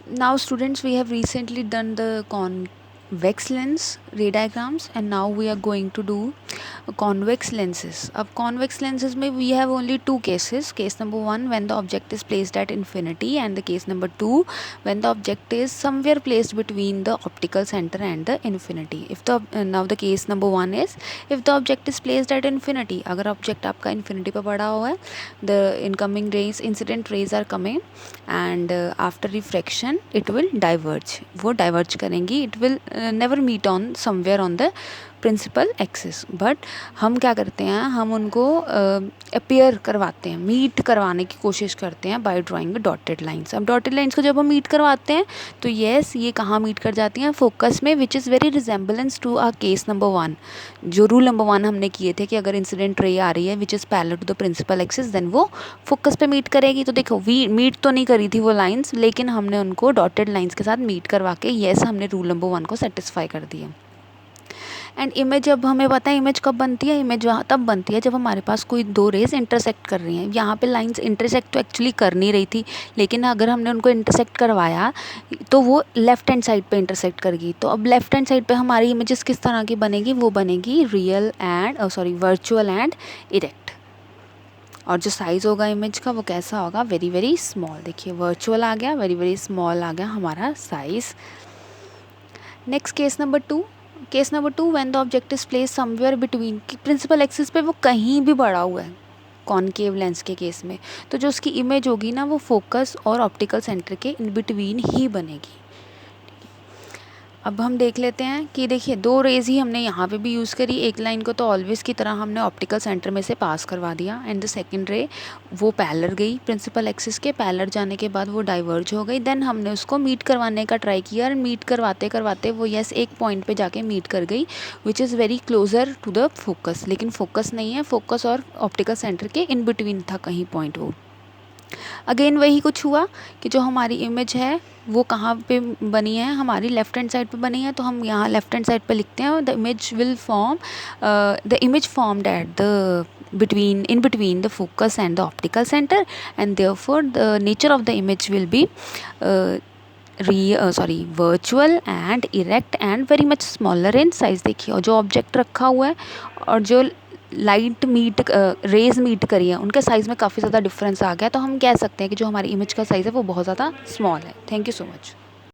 Now students, we have recently done the convex lens ray diagrams, and now we are going to do convex lenses. अब convex lenses में we have only two cases. Case number 1 when the object is placed at infinity, and the case number 2 when the object is somewhere placed between the optical center and the infinity. If the now the case number 1 is if the object is placed at infinity, अगर object आपका infinity पे पड़ा हुआ है, the incoming rays, incident rays are coming, and after refraction it will diverge. वो diverge करेंगी, it will never meet on somewhere on the principal axis. But हम क्या करते हैं, हम उनको अपीयर करवाते हैं, मीट करवाने की कोशिश करते हैं बाय ड्राइंग डॉटेड लाइंस. अब डॉटेड लाइंस को जब हम मीट करवाते हैं तो येस ये कहाँ मीट कर जाती हैं, फोकस में, which is very resemblance to a case number 1. जो रूल नंबर 1 हमने किए थे कि अगर इंसिडेंट रे आ रही है which is parallel to the principal axis, then वो फोकस पे मीट करेगी. तो देखो मीट तो नहीं करी थी वो लाइंस, लेकिन हमने उनको डॉटेड लाइंस के साथ मीट करवा के येस हमने रूल नंबर 1 को सेटिस्फाई कर दिया. एंड इमेज, जब हमें पता है इमेज कब बनती है, इमेज तब बनती है जब हमारे पास कोई दो रेज इंटरसेक्ट कर रही हैं. यहाँ पे लाइंस इंटरसेक्ट तो एक्चुअली कर नहीं रही थी, लेकिन अगर हमने उनको इंटरसेक्ट करवाया तो वो लेफ़्ट हैंड साइड पे इंटरसेक्ट करेगी. तो अब लेफ़्ट हैंड साइड पे हमारी इमेजेस किस तरह की बनेगी, वो बनेगी real and virtual and erect. और जो साइज़ होगा इमेज का वो कैसा होगा, वेरी वेरी स्मॉल. देखिए वर्चुअल आ गया, वेरी वेरी स्मॉल आ गया हमारा size. Next case number 2. Case number 2 when the object is place somewhere between, कि प्रिंसिपल एक्सिस पे वो कहीं भी बढ़ा हुआ है कॉनकेव लेंस के केस में, तो जो उसकी इमेज होगी ना वो फोकस और ऑप्टिकल सेंटर के इन बिटवीन ही बनेगी. अब हम देख लेते हैं कि देखिए दो रेज ही हमने यहाँ पे भी यूज़ करी. एक लाइन को तो ऑलवेज की तरह हमने ऑप्टिकल सेंटर में से पास करवा दिया, एंड द सेकंड रे वो पैरेलल गई प्रिंसिपल एक्सिस के. पैरेलल जाने के बाद वो डाइवर्ज हो गई. देन हमने उसको मीट करवाने का ट्राई किया, और मीट करवाते करवाते वो यस एक पॉइंट पे जाके मीट कर गई which is very closer to the focus. लेकिन फोकस नहीं है, फोकस और ऑप्टिकल सेंटर के इन बिटवीन था कहीं पॉइंट वो. अगेन वही कुछ हुआ कि जो हमारी इमेज है वो कहाँ पे बनी है, हमारी लेफ्ट हैंड साइड पे बनी है. तो हम यहाँ लेफ्ट हैंड साइड पे लिखते हैं the image will form, the image formed at the in between the focus and the optical center, and therefore the nature of the image will be virtual and erect and very much smaller in size. देखिए और जो object रखा हुआ है और जो light meet raise meet करी है उनके साइज़ में काफ़ी ज़्यादा डिफरेंस आ गया. तो हम कह सकते हैं कि जो हमारी इमेज का साइज़ है वो बहुत ज़्यादा स्मॉल है. Thank you so much.